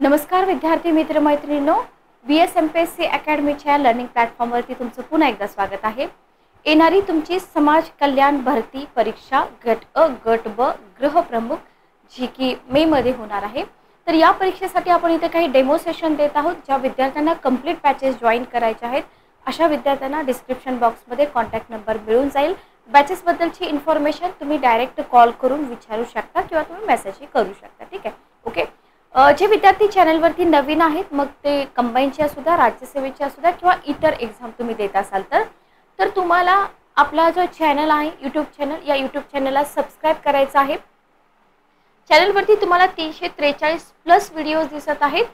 नमस्कार विद्यार्थी मित्र मैत्रिणींनो, BSMPSC अकॅडमीच्या लर्निंग प्लॅटफॉर्मवरती तुमचं पुन्हा एकदा स्वागत आहे। येणारी तुमची समाज कल्याण भरती परीक्षा गट अ गट ब गृहप्रमुख जी की मे मध्ये होणार आहे। तर या परीक्षेसाठी आपण इथे काही डेमो सेशन देत आहोत। ज्या विद्यार्थ्यांना कंप्लीट बॅचेस जॉइन करायचे आहेत अशा विद्यार्थ्यांना डिस्क्रिप्शन बॉक्समध्ये कॉन्टॅक्ट नंबर मिळून जाईल। बॅचेस बद्दलची इन्फॉर्मेशन तुम्ही डायरेक्ट कॉल करून विचारू शकता किंवा तुम्ही मेसेजही करू शकता। ठीक आहे, ओके। जे विद्यार्थी चॅनलवरती नवीन आहेत, मग ते कंबाईनचे असू द्या, राज्यसेवेचे असू द्या किंवा इतर एक्झाम तुम्ही देत असाल तर तुम्हाला आपला जो चॅनल आहे यूट्यूब चॅनल, या यूट्यूब चॅनलला सबस्क्राइब करायचं आहे। चॅनलवरती तुम्हाला 343 प्लस व्हिडिओज दिसत आहेत।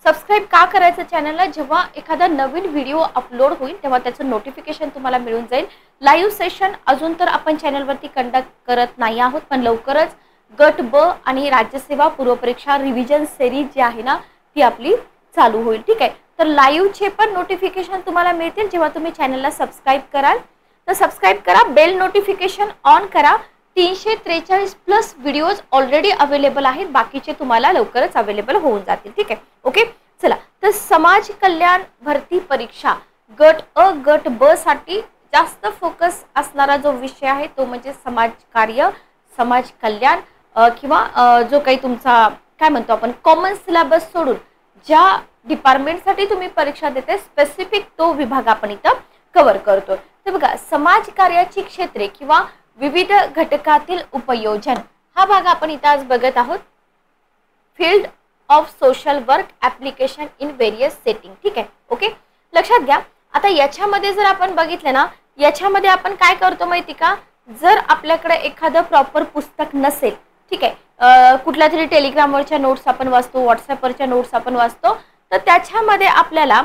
सबस्क्राइब का करायचं चॅनलला? जेव्हा एखादा नवीन व्हिडिओ अपलोड होईल तेव्हा त्याचं नोटिफिकेशन तुम्हाला मिळून जाईल। लाईव्ह सेशन अजून तर आपण चॅनलवरती कंडक्ट करत नाही आहोत, पण लवकरच गट ब आणि राज्यसेवा पूर्वपरीक्षा रिव्हिजन सिरीज जी आहे ना ती आपली चालू होईल। ठीक आहे, तर लाईव्हचे पण नोटिफिकेशन तुम्हाला मिळतील जेव्हा तुम्ही चॅनलला सबस्क्राइब कराल। तर सबस्क्राइब करा, बेल नोटिफिकेशन ऑन करा। 343 प्लस व्हिडिओज ऑलरेडी अवेलेबल आहेत, बाकीचे तुम्हाला लवकरच अवेलेबल होऊन जातील। ठीक आहे, ओके। चला, तर समाज कल्याण भरती परीक्षा गट अ गट ब साठी जास्त फोकस असणारा जो विषय आहे तो म्हणजे समाज कार्य, समाज कल्याण किंवा जो काही तुमचा काय म्हणतो आपण कॉमन सिलेबस सोडून ज्या डिपार्टमेंटसाठी तुम्ही परीक्षा देते स्पेसिफिक तो विभाग आपण इथं कव्हर करतो। तर बघा, समाज कार्याची क्षेत्रे किंवा विविध घटकातील उपयोजन हा भाग आपण इथं आज बघत आहोत। Field of social work application in various setting. ठीक आहे, ओके। लक्षात घ्या, आता याच्यामध्ये जर आपण बघितलं ना, याच्यामध्ये आपण काय करतो माहिती का? जर आपल्याकडे एखादं प्रॉपर पुस्तक नसेल, ठीक आहे, कुठल्या तरी टेलिग्रामवरच्या नोट्स आपण वाचतो, व्हॉट्सअपवरच्या नोट्स आपण वाचतो, तर त्याच्यामध्ये आपल्याला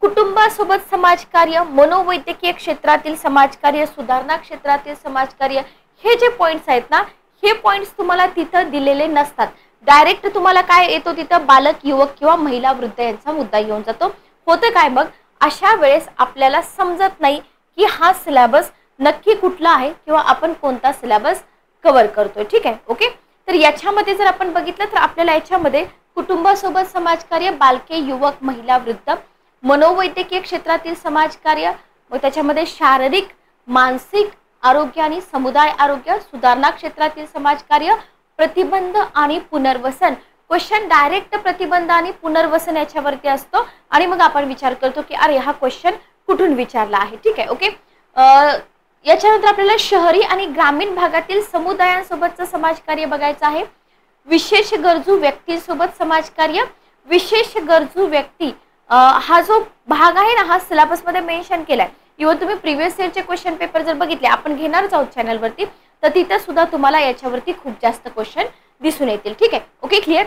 कुटुंबासोबत समाजकार्य, मनोवैद्यकीय क्षेत्रातील समाजकार्य, सुधारणा क्षेत्रातील समाजकार्य हे जे पॉइंट्स आहेत ना, हे पॉइंट्स तुम्हाला तिथं दिलेले नसतात। डायरेक्ट तुम्हाला काय येतो तिथं बालक, युवक किंवा महिला, वृद्ध यांचा मुद्दा येऊन जातो। होतं काय मग? अशा वेळेस आपल्याला समजत नाही की हा सिलेबस नक्की कुठला आहे किंवा आपण कोणता सिलेबस कव्हर करतोय। ठीक आहे, ओके। तर याच्यामध्ये जर आपण बघितलं तर आपल्याला याच्यामध्ये कुटुंबासोबत समाजकार्य, बालके, युवक, महिला, वृद्ध, मनोवैद्यकीय क्षेत्रातील समाजकार्य, व त्याच्यामध्ये शारीरिक, मानसिक आरोग्य आणि समुदाय आरोग्य, सुधारणा क्षेत्रातील समाजकार्य, प्रतिबंध आणि पुनर्वसन। क्वेश्चन डायरेक्ट प्रतिबंध आणि पुनर्वसन याच्यावरती असतो आणि मग आपण विचार करतो की अरे हा क्वेश्चन कुठून विचारला आहे। ठीक आहे, ओके। याच्यानंतर आपल्याला शहरी आणि ग्रामीण भागातील समुदायांसोबतचं समाजकार्य बघायचं आहे। विशेष गरजू व्यक्तींसोबत समाजकार्य, विशेष गरजू व्यक्ती हा जो भाग आहे ना, हा सिलेबस मध्ये मेन्शन केलाय। इव्हन तुम्ही प्रिव्हियस इयरचे क्वेश्चन पेपर जर बघितले, आपण घेणारच आहोत चॅनलवरती, तर तिथे सुद्धा तुम्हाला याच्यावरती खूप जास्त क्वेश्चन दिसून येतील। ठीक आहे, ओके, क्लिअर।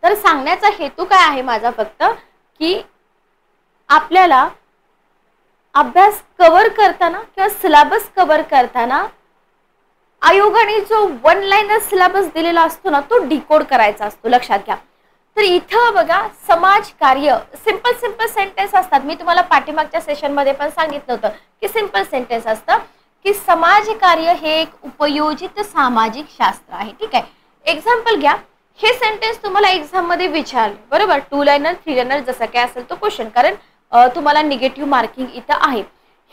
तर सांगण्याचा हेतू काय आहे माझा फक्त की आपल्याला अभ्यास कव्हर करताना किंवा सिलेबस कव्हर करताना आयोगाने जो वन लाइनर सिलेबस दिलेला असतो ना, तो डिकोड करायचा असतो। लक्षात घ्या। तर इथं बघा, समाज कार्य सिंपल सेंटेन्स असतात। मी तुम्हाला पाठीमागच्या सेशन मध्ये पण सांगितलं होतं की सिंपल सेंटेन्स असतं की समाज कार्य हे एक उपयोजित सामाजिक शास्त्र आहे। ठीक आहे, एक्झाम्पल घ्या। हे सेंटेन्स तुम्हाला एक्झाम मध्ये विचारले, बरोबर, 2 लाइनर 3 लाइनर जसं काय असेल तो क्वेश्चन, कारण तुम्हाला निगेटिव्ह मार्किंग इथं आहे।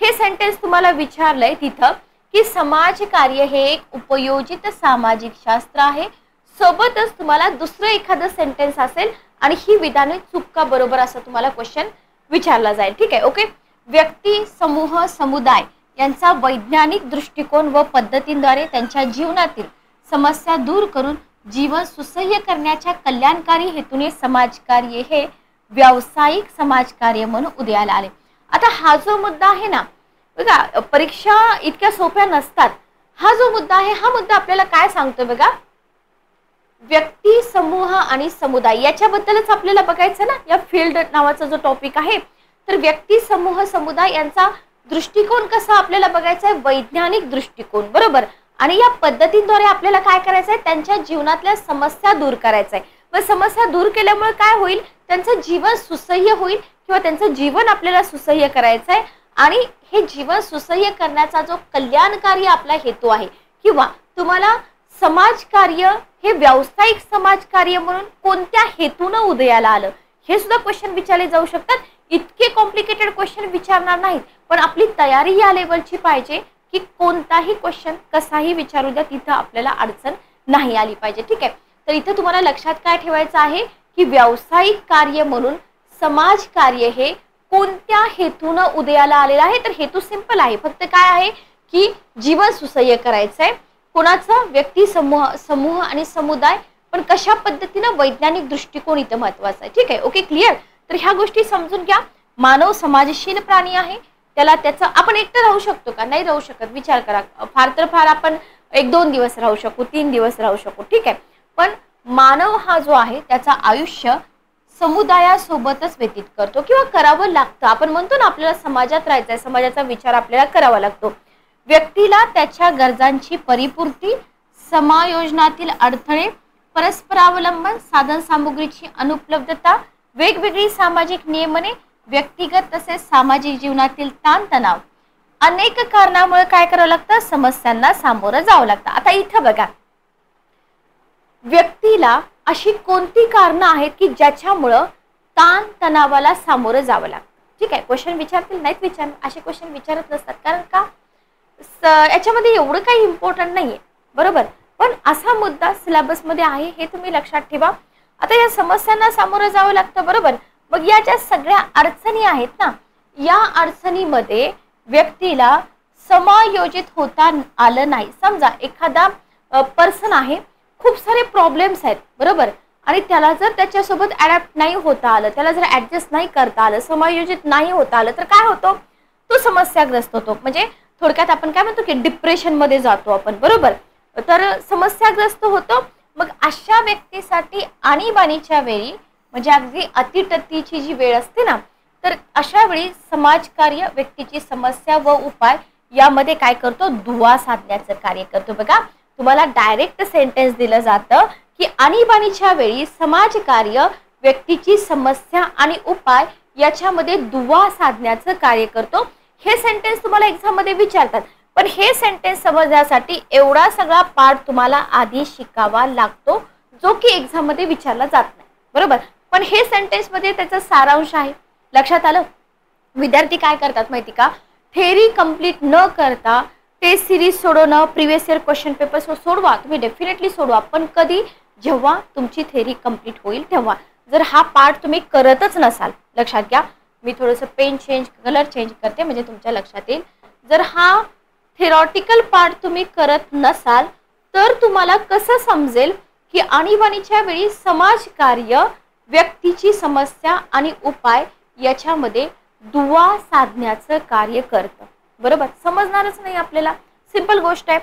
हे सेंटेन्स तुम्हाला विचारलंय तिथं की समाज कार्य हे एक उपयोजित सामाजिक शास्त्र आहे, सोबतच तुम्हाला दुसरं एखादं सेंटेन्स असेल आणि ही विधाने चूक का बरोबर असं तुम्हाला क्वेश्चन विचारला जाईल। ठीक आहे, ओके। व्यक्ती, समूह, समुदाय यांचा वैज्ञानिक दृष्टिकोन व पद्धतींद्वारे त्यांच्या जीवनातील समस्या दूर करून जीवन सुसह्य करण्याच्या कल्याणकारी हेतूने समाजकार्य हे व्यावसायिक समाजकार्य म्हणून उदयाला आले। आता हा जो मुद्दा आहे ना बघा, परीक्षा इतक्या सोप्या नसतात। हा जो मुद्दा आहे, हा मुद्दा आपल्याला काय सांगतो बघा, व्यक्ती, समूह आणि समुदाय याच्याबद्दलच आपल्याला बघायचं ना, या फील्ड नावाचा जो टॉपिक आहे। तर व्यक्ती, समूह, समुदाय यांचा दृष्टिकोन कसा आपल्याला बघायचा आहे? वैज्ञानिक दृष्टिकोन, बरोबर। आणि या पद्धतींद्वारे आपल्याला काय करायचं आहे? त्यांच्या जीवनातल्या समस्या दूर करायचं आहे। व समस्या दूर केल्यामुळे काय होईल? त्यांचं जीवन सुसह्य होईल किंवा त्यांचं जीवन आपल्याला सुसह्य करायचं आहे। आणि हे जीवन सुसह्य करण्याचा जो कल्याणकारी आपला हेतू आहे किंवा तुम्हाला समाजकार्य हे व्यावसायिक समाजकार्य म्हणून कोणत्या हेतून उदयाला आलं, हे सुद्धा क्वेश्चन विचारले जाऊ शकतात. इतके कॉम्प्लिकेटेड क्वेश्चन विचारणार नाहीत, पण आपली तयारी या लेवलची पाहिजे की कोणताही क्वेश्चन कसाही विचारू द्या, तिथं आपल्याला अडचण नाही आली पाहिजे. ठीक आहे, तर इथं तुम्हाला लक्षात काय ठेवायचं आहे की व्यावसायिक कार्य म्हणून समाज कार्य हे कोणत्या हेतून उदयाला आलेलं आहे. तर हेतू सिंपल आहे, फक्त काय आहे की जीवन सुसह्य करायचं आहे. कोणाचा? व्यक्ती समूह आणि समुदाय, पण कशा पद्धतीनं? वैज्ञानिक दृष्टिकोन इथं महत्वाचा आहे. ठीक आहे, ओके, क्लिअर. तर ह्या गोष्टी समजून घ्या. मानव समाजशील प्राणी आहे, त्याला त्याचं आपण एकटं राहू शकतो का? नाही राहू शकत. विचार करा, फार तर फार आपण 1-2 दिवस राहू शकू, 3 दिवस राहू शकू. ठीक आहे, पण मानव हा जो आहे त्याचा आयुष्य समुदायासोबतच व्यतीत करतो किंवा करावं लागतं. आपण म्हणतो ना, आपल्याला समाजात राहायचं आहे, समाजाचा विचार आपल्याला करावा लागतो. व्यक्तीला त्याच्या गरजांची परिपूर्ती, समायोजनातील अडथळे, परस्परावलंबन, साधन सामुग्रीची अनुपलब्धता, वेगवेगळी सामाजिक नियमने, व्यक्तिगत तसेच सामाजिक जीवनातील ताणतणाव, अनेक कारणामुळे काय करावं लागतं? समस्यांना सामोरं जावं लागतं. आता इथं बघा, व्यक्तीला अशी कोणती कारणं आहेत की ज्याच्यामुळं ताण तणावाला सामोरं जावं लागतं. ठीक आहे, क्वेश्चन विचारतील, नाहीत विचारणार, असे क्वेश्चन विचारत नसतात. कारण का? याच्यामध्ये एवढं काही इम्पॉर्टंट नाहीये, बरोबर. पण असा मुद्दा सिलेबस मध्ये आहे, हे तुम्ही लक्षात ठेवा. आता या समस्यांना सामोरं जावं लागतं, बरोबर. मग या ज्या सगळ्या अडचणी आहेत ना, या अडचणीमध्ये व्यक्तीला समायोजित होता आलं नाही. समजा एखादा पर्सन आहे, खूप सारे प्रॉब्लेम्स आहेत, बरोबर, आणि त्याला जर त्याच्यासोबत अडॅप्ट नाही होता आलं, त्याला जर ऍडजस्ट नाही करता आलं, समायोजित नाही होता आलं, तर काय होतं? तो समस्याग्रस्त होतो. म्हणजे थोडक्यात आपण काय म्हणतो की डिप्रेशन मध्ये जातो आपण, बरोबर. तर समस्याग्रस्त होतो. मग अशा व्यक्तीसाठी आणीबाणीच्या वेळी, म्हणजे अगदी अतिटतीची जी वेळ असते ना, तर अशा वेळी समाजकार्य व्यक्तीची समस्या व उपाय यामध्ये काय करतो? दुवा साधण्याचं कार्य करतो. बघा, तुम्हाला डायरेक्ट सेंटेन्स दिलं जातं की आणीबाणीच्या वेळी समाजकार्य व्यक्तीची समस्या आणि उपाय याच्यामध्ये दुवा साधण्याचं कार्य करतो. हे सेंटेन्स तुम्हाला एक्झाम मध्ये विचारतात, पण हे सेंटेन्स समजण्यासाठी एवढा सगळा पार्ट तुम्हाला आधी शिकावा लागतो, जो की एक्झाम मध्ये विचारला जात नाही, बरोबर. पण हे सेंटेन्स मध्ये त्याचा सारांश आहे. लक्षात आलं? विद्यार्थी काय करतात माहिती का? थेअरी कंप्लीट न करता टेस्ट सिरीज सोडवणं, प्रिव्हियस इयर क्वेश्चन पेपर सोडवा, तुम्ही डेफिनेटली सोडवा, पण कधी? जेव्हा तुमची थेअरी कंप्लीट होईल तेव्हा. जर हा पार्ट तुम्ही करतच नसाल, लक्षात घ्या, मी थोडंसं पेन चेंज, कलर चेंज करते म्हणजे तुमच्या लक्षात येईल. जर हा थेरॉटिकल पार्ट तुम्ही करत नसाल, तर तुम्हाला कसं समजेल की आणीबाणीच्या वेळी समाजकार्य व्यक्तीची समस्या आणि उपाय याच्यामध्ये दुवा साधण्याचं कार्य करतं, बरोबर. समजणारच नाही आपल्याला. सिंपल गोष्ट आहे.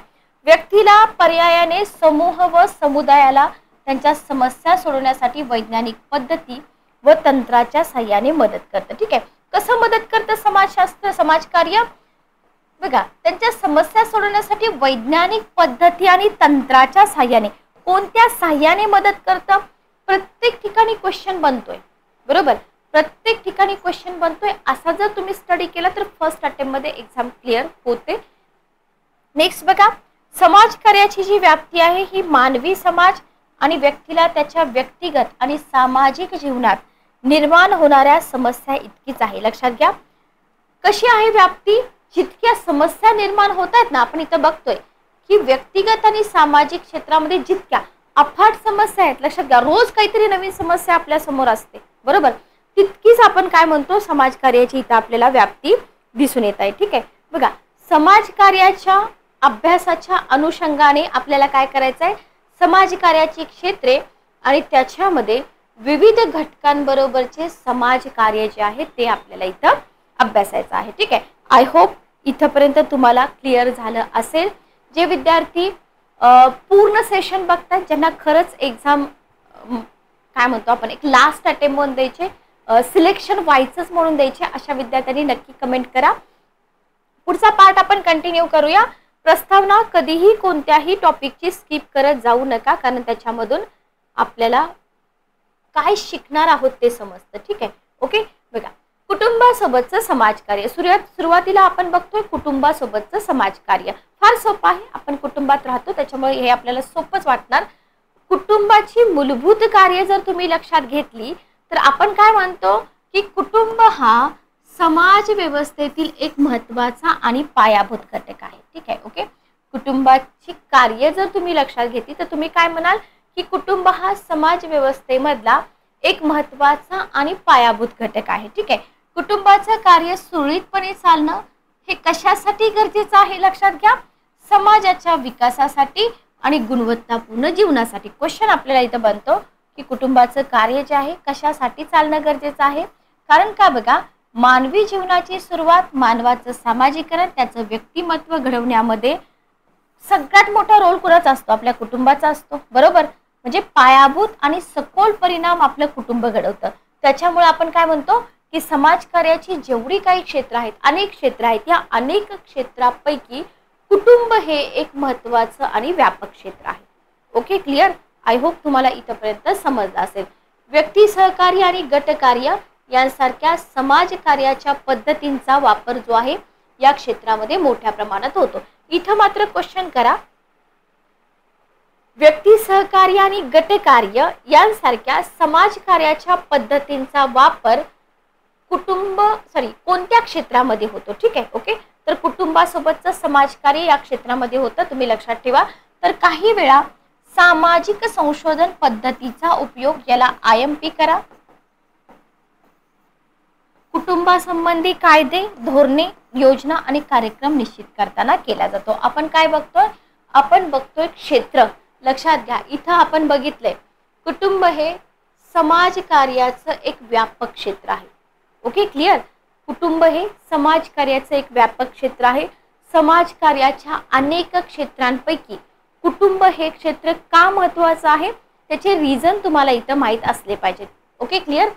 व्यक्तीला पर्यायाने समूह व समुदायाला त्यांच्या समस्या सोडवण्यासाठी वैज्ञानिक पद्धती व तंत्राच्या साह्याने मदत करतं. ठीक आहे, कसं मदत करतं समाजशास्त्र, समाजकार्य? बघा, त्यांच्या समस्या सोडवण्यासाठी वैज्ञानिक पद्धती आणि तंत्राच्या साह्याने. कोणत्या साह्याने मदत करतं? प्रत्येक ठिकाणी क्वेश्चन बनतोय, बरोबर, प्रत्येक ठिकाणी क्वेश्चन बनतोय. असा जर तुम्ही स्टडी केला तर फर्स्ट अटेम्प्ट मध्ये एक्झाम क्लिअर होते. नेक्स्ट बघा, समाजकार्याची जी व्याप्ती आहे ही मानवी समाज आणि व्यक्तीला त्याच्या व्यक्तिगत आणि सामाजिक जीवनात निर्माण होणाऱ्या समस्या इतकीच आहे. लक्षात घ्या, कशी आहे व्याप्ती? जितक्या समस्या निर्माण होत आहेत ना, आपण इथं बघतोय की व्यक्तिगत आणि सामाजिक क्षेत्रामध्ये जितक्या अफाट समस्या आहेत, लक्षात घ्या, रोज काहीतरी नवीन समस्या आपल्या समोर असते, बरोबर, तितकीच आपण काय म्हणतो? समाजकार्याची इथं आपल्याला व्याप्ती दिसून येत आहे. ठीक आहे, बघा, समाजकार्याच्या अभ्यासाच्या अनुषंगाने आपल्याला काय करायचं आहे? समाजकार्याची क्षेत्रे आणि त्याच्यामध्ये विविध घटकांबरोबरचे समाजकार्य जे आहे ते आपल्याला इथं अभ्यासायचं आहे. ठीक आहे, आय होप इथपर्यंत तुम्हाला क्लिअर झालं असेल. जे विद्यार्थी पूर्ण सेशन बघतात, ज्यांना खरंच एक्झाम काय म्हणतो आपण एक लास्ट अटेम्प्ट म्हणून द्यायचे, सिलेक्शन व्हायचंच म्हणून द्यायचे, अशा विद्यार्थ्यांनी नक्की कमेंट करा. पुढचा पार्ट आपण कंटिन्यू करूया. प्रस्तावना कधीही कोणत्याही टॉपिकची स्किप करत जाऊ नका, कारण त्याच्यामधून आपल्याला काय शिकणार आहोत ते समजतं. ठीक आहे, ओके. बघा, कुटुंबासोबतचं समाजकार्य. सुरुवातीला आपण बघतोय कुटुंबासोबतचं समाजकार्य. फार सोपं आहे, आपण कुटुंबात राहतो त्याच्यामुळे हे आपल्याला सोपंच वाटणार. कुटुंबाची मूलभूत कार्य जर तुम्ही लक्षात घेतली तर आपण काय म्हणतो की कुटुंब हा समाज व्यवस्थेतील एक महत्त्वाचा आणि पायाभूत घटक आहे. ठीक आहे, ओके. कुटुंबाची कार्य जर तुम्ही लक्षात घेतली तर तुम्ही काय म्हणाल की कुटुंब हा समाज व्यवस्थेमधला एक महत्त्वाचा आणि पायाभूत घटक आहे. ठीक आहे, कुटुंबाचं कार्य सुरळीतपणे चालणं हे कशासाठी गरजेचं आहे लक्षात घ्या, समाजाच्या विकासासाठी आणि गुणवत्तापूर्ण जीवनासाठी. क्वेश्चन आपल्याला इथं बनतो की कुटुंबाचं कार्य जे आहे कशासाठी चालणं गरजेचं आहे. कारण का बघा, मानवी जीवनाची सुरुवात मानवाचं सामाजिकरण त्याचं व्यक्तिमत्व घडवण्यामध्ये सगळ्यात मोठा रोल कुणाचा असतो, आपल्या कुटुंबाचा असतो. बरोबर, म्हणजे पायाभूत आणि सखोल परिणाम आपलं कुटुंब घडवतं. त्याच्यामुळे आपण काय म्हणतो की समाजकार्याची जेवढी काही क्षेत्र आहेत, अनेक क्षेत्र आहेत, या अनेक क्षेत्रापैकी कुटुंब हे एक महत्त्वाचं आणि व्यापक क्षेत्र आहे. Okay, clear. आय होप तुम्हाला इथपर्यंत समजलं असेल. व्यक्ती सहकार्य आणि गटकार्य यांसारख्या समाज कार्याच्या पद्धतींचा वापर जो आहे या क्षेत्रामध्ये मोठ्या प्रमाणात होतो. इथं मात्र क्वेश्चन करा, व्यक्ती सहकार्य आणि गटकार्य यांसारख्या समाज कार्याच्या पद्धतींचा वापर कोणत्या क्षेत्रामध्ये होतो. ठीक आहे, ओके. तर कुटुंबासोबतचं समाजकार्य या क्षेत्रामध्ये होतं, तुम्ही लक्षात ठेवा. तर काही वेळा सामाजिक संशोधन पद्धतीचा उपयोग, याला IMP करा, कुटुंबासंबंधी कायदे, धोरणे, योजना आणि कार्यक्रम निश्चित करताना केला जातो. आपण काय बघतोय, आपण बघतोय क्षेत्र. लक्षात घ्या, इथं आपण बघितलंय कुटुंब हे समाज कार्याचं एक व्यापक क्षेत्र आहे. Okay, clear. कुटुंब हे समाज कार्याचं एक व्यापक क्षेत्र आहे. समाज कार्याच्या अनेक क्षेत्रांपैकी कुटुंब हे क्षेत्र का महत्त्वाचं आहे त्याचे रिझन तुम्हाला इथं माहीत असले पाहिजेत. Okay, clear.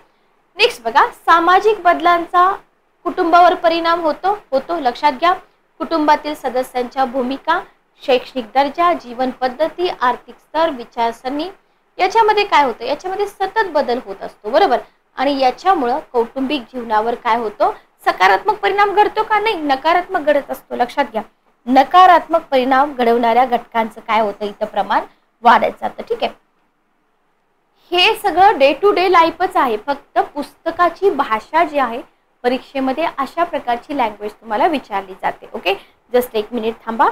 नेक्स्ट बघा, सामाजिक बदलांचा कुटुंबावर परिणाम होतो. लक्षात घ्या, कुटुंबातील सदस्यांच्या भूमिका, शैक्षणिक दर्जा, जीवन पद्धती, आर्थिक स्तर, विचारसरणी याच्यामध्ये काय होतं, याच्यामध्ये सतत बदल होत असतो. बरोबर, आणि याच्यामुळं कौटुंबिक जीवनावर काय होतो, सकारात्मक परिणाम घडतो का, नाही, नकारात्मक घडत असतो. लक्षात घ्या, नकारात्मक परिणाम घडवणाऱ्या घटकांचं काय होतं, इथं प्रमाण वाढत जातं. ठीक आहे, हे सगळं डे टू डे लाईफच आहे. फक्त पुस्तकाची भाषा जी आहे परीक्षेमध्ये अशा प्रकारची लँग्वेज तुम्हाला विचारली जाते. ओके, जस्ट एक मिनिट थांबा.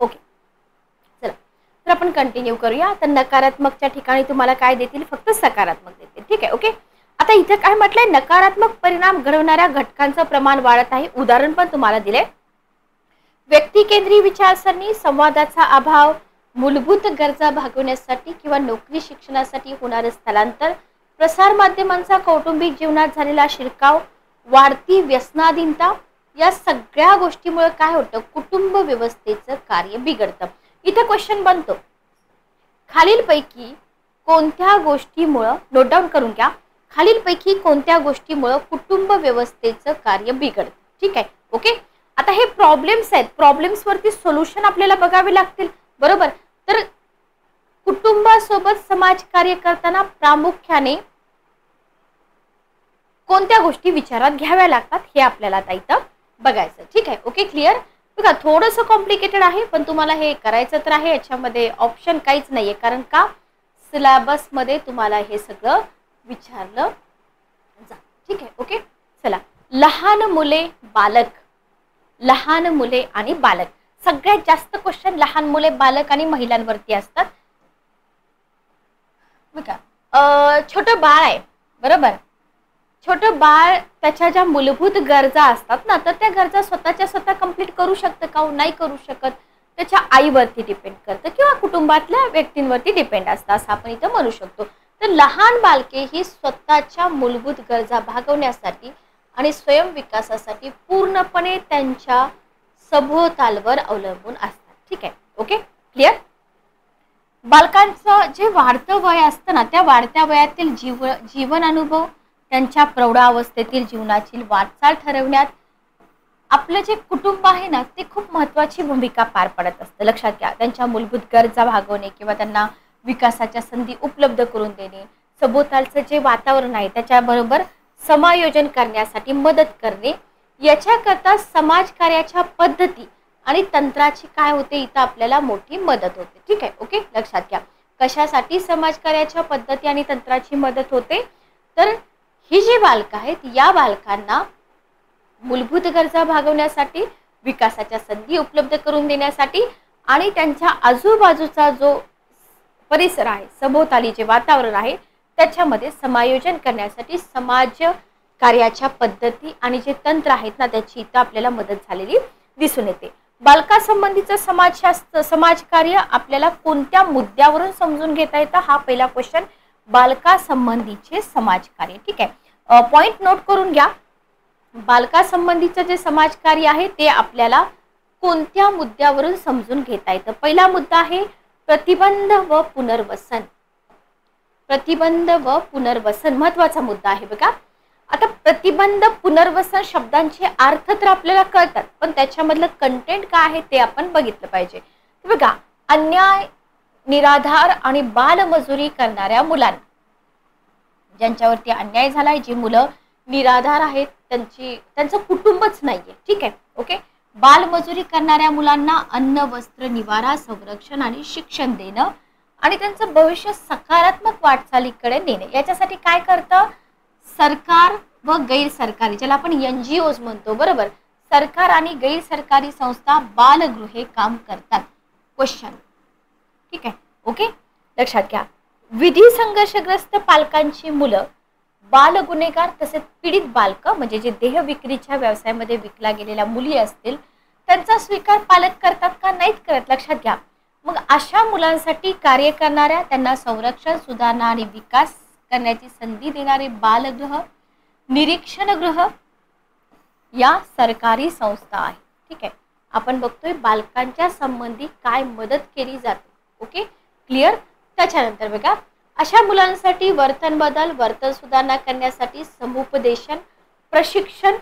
ओके, चला, तर आपण कंटिन्यू करूया. तर नकारात्मकच्या ठिकाणी तुम्हाला काय देतील, फक्त सकारात्मक देतील. ठीक आहे, ओके. आता इथे काय म्हटलंय, नकारात्मक परिणाम घडवणाऱ्या घटकांचं प्रमाण वाढत आहे. उदाहरण पण तुम्हाला दिले, व्यक्तिकेंद्री विचारसरणी, संवादाचा अभाव, मूलभूत गरजा भागवण्यासाठी किंवा नोकरी शिक्षणासाठी होणारे स्थलांतर, प्रसार माध्यमांचा कौटुंबिक जीवनात झालेला शिरकाव, वाढती व्यसनाधीनता, या सगळ्या गोष्टीमुळे काय होतं, कुटुंब व्यवस्थेचं कार्य बिघडतं. इथं क्वेश्चन बनतो, खालीलपैकी कोणत्या गोष्टीमुळे, नोट डाऊन करून घ्या, खालीलपैकी कोणत्या गोष्टीमुळे कुटुंब व्यवस्थेचं कार्य बिघडतं. ठीक आहे, ओके. आता हे प्रॉब्लेम्स आहेत, प्रॉब्लेम्स वरती सोल्युशन आपल्याला बघावे लागतील. बरोबर, तर कुटुंबासोबत समाज कार्य करताना प्रामुख्याने कोणत्या गोष्टी विचारात घ्याव्या लागतात हे आपल्याला आता इथं बघायचं. ठीक आहे, ओके, क्लिअर. बघा, थोडंसं कॉम्प्लिकेटेड आहे, पण तुम्हाला हे करायचं तर आहे. याच्यामध्ये ऑप्शन काहीच नाहीये, कारण का सिलेबस मध्ये तुम्हाला हे सगळं विचारलं जा. ठीक आहे, ओके. चला, लहान मुले, बालक, लहान मुले आणि बालक, सगळ्यात जास्त क्वेश्चन लहान मुले, बालक आणि महिलांवरती असतात. बघा, छोटं बाळ आहे, बरोबर, छोटं बाळ त्याच्या ज्या मूलभूत गरजा असतात ना, तर त्या गरजा स्वतःच्या स्वतः कंप्लीट करू शकतं का, नाही करू शकत, त्याच्या आईवरती डिपेंड करतं किंवा कुटुंबातल्या व्यक्तींवरती डिपेंड असतं, असं आपण इथं म्हणू शकतो. तर लहान बालके ही स्वतःच्या मूलभूत गरजा भागवण्यासाठी आणि स्वयंविकासासाठी पूर्णपणे त्यांच्या सभोवतालवर अवलंबून असतात. ठीक आहे, ओके क्लिअर. बालकांचं जे वाढतं वय असतं ना, त्या वाढत्या वयातील जीवन अनुभव, त्यांच्या प्रौढावस्थेतील जीवनाची वाटचाल ठरवण्यात आपलं जे कुटुंब आहे ना, ते खूप महत्त्वाची भूमिका पार पडत असतं. लक्षात घ्या, त्यांच्या मूलभूत गरजा भागवणे किंवा त्यांना विकासाच्या संधी उपलब्ध करून देणे, सभोवतालचं जे वातावरण आहे त्याच्याबरोबर समायोजन करण्यासाठी मदत करणे, याच्याकरता समाजकार्याच्या पद्धती आणि तंत्राची काय होते, इथं आपल्याला मोठी मदत होते. ठीक आहे, ओके लक्षात घ्या. कशासाठी समाजकार्याच्या पद्धती आणि तंत्राची मदत होते, तर ही जी बालकं आहेत या बालकांना मूलभूत गरजा भागवण्यासाठी, विकासाच्या संधी उपलब्ध करून देण्यासाठी आणि त्यांच्या आजूबाजूचा जो परिसर आहे, सभोवताली जे वातावरण आहे त्याच्यामध्ये समायोजन करण्यासाठी समाज कार्याच्या पद्धती आणि जे तंत्र आहेत ना, त्याची इथं आपल्याला मदत झालेली दिसून येते. बालकासंबंधीचं समाजकार्य आपल्याला कोणत्या मुद्द्यावरून समजून घेता येतं, हा पहिला क्वेश्चन. बालकासंबंधीचे समाजकार्य. ठीक आहे, पॉइंट नोट करून घ्या. बालकासंबंधीचं जे समाजकार्य आहे ते आपल्याला कोणत्या मुद्द्यावरून समजून घेता येतं. पहिला मुद्दा आहे प्रतिबंध व पुनर्वसन. प्रतिबंध व पुनर्वसन महत्वाचा मुद्दा आहे बघा. आता प्रतिबंध पुनर्वसन शब्दांचे अर्थ तर आपल्याला कळतात, पण त्याच्यामधलं कंटेंट काय आहे ते आपण बघितलं पाहिजे. बघा, अन्याय, निराधार आणि बालमजुरी करणाऱ्या मुलांना, ज्यांच्यावरती अन्याय झालाय, जी मुलं निराधार आहेत, त्यांचं कुटुंबच नाहीये. ठीक आहे, ओके. बालमजुरी करणाऱ्या मुलांना अन्न, वस्त्र, निवारा, संरक्षण आणि शिक्षण देणं आणि त्यांचं भविष्य सकारात्मक वाटचालीकडे नेणे, याच्यासाठी काय करतं सरकार व गैर सरकारी, ज्याला आपण NGOज म्हणतो, बरोबर, सरकार आणि गैर सरकारी संस्था बालगृहे काम करतात. क्वेश्चन. ठीक आहे, ओके लक्षात घ्या. विधी संघर्षग्रस्त पालकांची मुलं बाल गुन्हेगार तसेच पीडित बालकं, म्हणजे जे देह विक्रीच्या व्यवसायामध्ये विकला गेलेल्या मुली असतील, त्यांचा स्वीकार पालक करतात का, नाहीत करत. लक्षात घ्या. मग अशा मुलांसाठी कार्य करणाऱ्या, त्यांना संरक्षण, सुधारणा आणि विकास करण्याची संधी देणारे बालगृह, निरीक्षणगृह या सरकारी संस्था आहेत. ठीक आहे, आपण बघतोय बालकांच्या संबंधी काय मदत केली जाते. Okay clear. त्याच्यानंतर बघा, अशा मुलांसाठी वर्तन बदल, वर्तन सुधारणा करण्यासाठी समुपदेशन, प्रशिक्षण,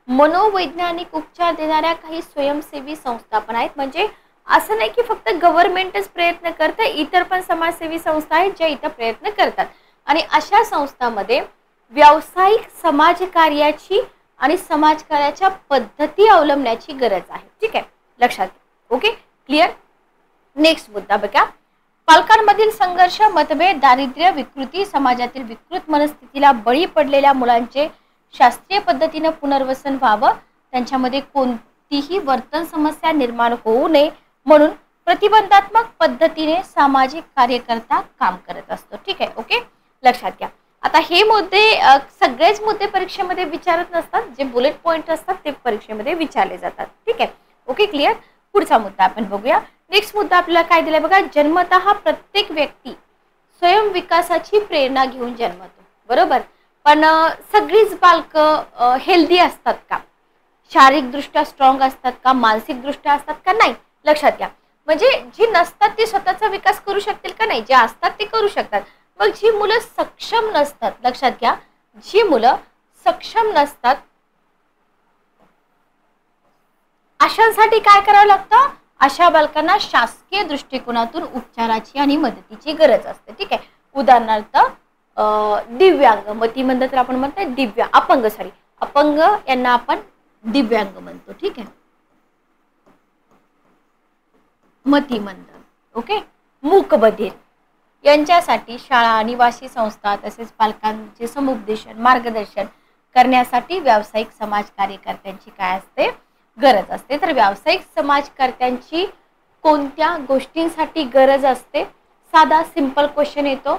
मनोवैज्ञानिक उपचार देणाऱ्या काही स्वयंसेवी संस्था पण आहेत. म्हणजे असं नाही की फक्त गव्हर्नमेंटच प्रयत्न करते, इतर पण समाजसेवी संस्था आहेत ज्या इथं प्रयत्न करतात. आणि अशा संस्थांमध्ये व्यावसायिक समाजकार्याची आणि समाजकार्याच्या पद्धती अवलंबण्याची गरज आहे. ठीक आहे, लक्षात घ्या. Okay clear. नेक्स्ट मुद्दा बघा, पालकांमधील संघर्ष, मतभेद, दारिद्र्य, विकृती, समाजातील विकृत मनस्थितीला बळी पडलेल्या मुलांचे शास्त्रीय पद्धतीने पुनर्वसन व्हावं, त्यांच्यामध्ये कोणतीही वर्तन समस्या निर्माण होऊ नये म्हणून प्रतिबंधात्मक पद्धतीने सामाजिक कार्यकर्ता काम करत असतो. ठीक आहे, ओके लक्षात घ्या. आता हे मुद्दे सगळेच मुद्दे परीक्षेमध्ये विचारत नसतात, जे बुलेट पॉइंट असतात ते परीक्षेमध्ये विचारले जातात. ठीक आहे, ओके क्लिअर. पुढचा मुद्दा आपण बघूया. नेक्स्ट मुद्दा आपल्याला काय दिलाय बघा, जन्मतः प्रत्येक व्यक्ती स्वयं विकासाची प्रेरणा घेऊन जन्मतो, बरोबर. पण सगळीच बालकं हेल्दी असतात का, शारीरिकदृष्ट्या स्ट्रॉंग असतात का, मानसिकदृष्ट्या असतात का, नाही. लक्षात घ्या. म्हणजे जी नसतात ती स्वतःचा विकास करू शकतील का, नाही. जे असतात ते करू शकतात. मग जी मुलं सक्षम नसतात, लक्षात घ्या, जी मुलं सक्षम नसतात अशांसाठी काय करावं लागतं, अशा बालकांना शासकीय दृष्टिकोनातून उपचाराची आणि मदतीची गरज असते. ठीक आहे. उदाहरणार्थ दिव्यांग, मतिमंद तर आपण म्हणतो अपंग यांना आपण दिव्यांग म्हणतो. ठीक आहे, मतिमंद. ओके, मूकबधिर यांच्यासाठी शाळा, निवासी संस्था तसेच पालकांचे समुपदेशन, मार्गदर्शन करण्यासाठी व्यावसायिक समाज कार्यकर्त्यांची काय असते, गरज असते. तर व्यावसायिक समाजकर्त्यांची कोणत्या गोष्टींसाठी गरज असते, साधा सिंपल क्वेश्चन येतो.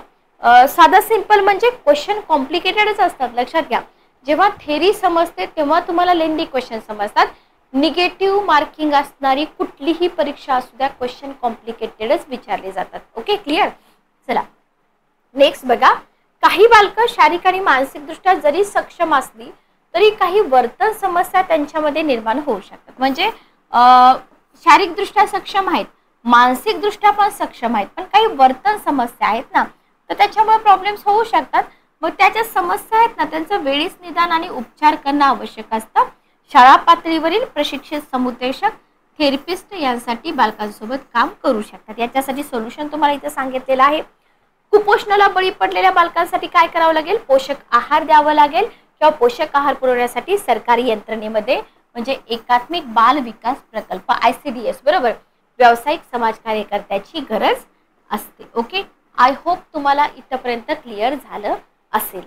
साधा सिंपल म्हणजे क्वेश्चन कॉम्प्लिकेटेडच असतात. लक्षात घ्या, जेव्हा थेरी समजते तेव्हा तुम्हाला लेंदी क्वेश्चन समजतात. निगेटिव्ह मार्किंग असणारी कुठलीही परीक्षा असू द्या, क्वेश्चन कॉम्प्लिकेटेडच विचारले जातात. Okay clear. चला नेक्स्ट बघा, काही बालकं शारीरिक आणि मानसिकदृष्ट्या जरी सक्षम असली तरी काही वर्तन समस्या त्यांच्यामध्ये निर्माण होऊ शकतात. म्हणजे शारीरिकदृष्ट्या सक्षम आहेत, मानसिकदृष्ट्या पण सक्षम आहेत, पण काही वर्तन समस्या आहेत ना, तर त्याच्यामुळे प्रॉब्लेम्स होऊ शकतात. मग त्याच्या समस्या आहेत ना, त्यांचं वेळीच निदान आणि उपचार करणं आवश्यक असतं. शाळा पातळीवरील प्रशिक्षित समुपदेशक, थेरपिस्ट यांसाठी बालकांसोबत काम करू शकतात. याच्यासाठी सोल्युशन तुम्हाला इथे सांगितलेलं आहे. कुपोषणाला बळी पडलेल्या बालकांसाठी काय करावं लागेल? पोषक आहार द्यावं लागेल किंवा पोषक आहार पुरवण्यासाठी सरकारी यंत्रणेमध्ये म्हणजे एकात्मिक बाल विकास प्रकल्प ICDS बरोबर व्यावसायिक समाज कार्यकर्त्याची गरज असते. ओके, आय होप तुम्हाला इथपर्यंत क्लिअर झालं असेल.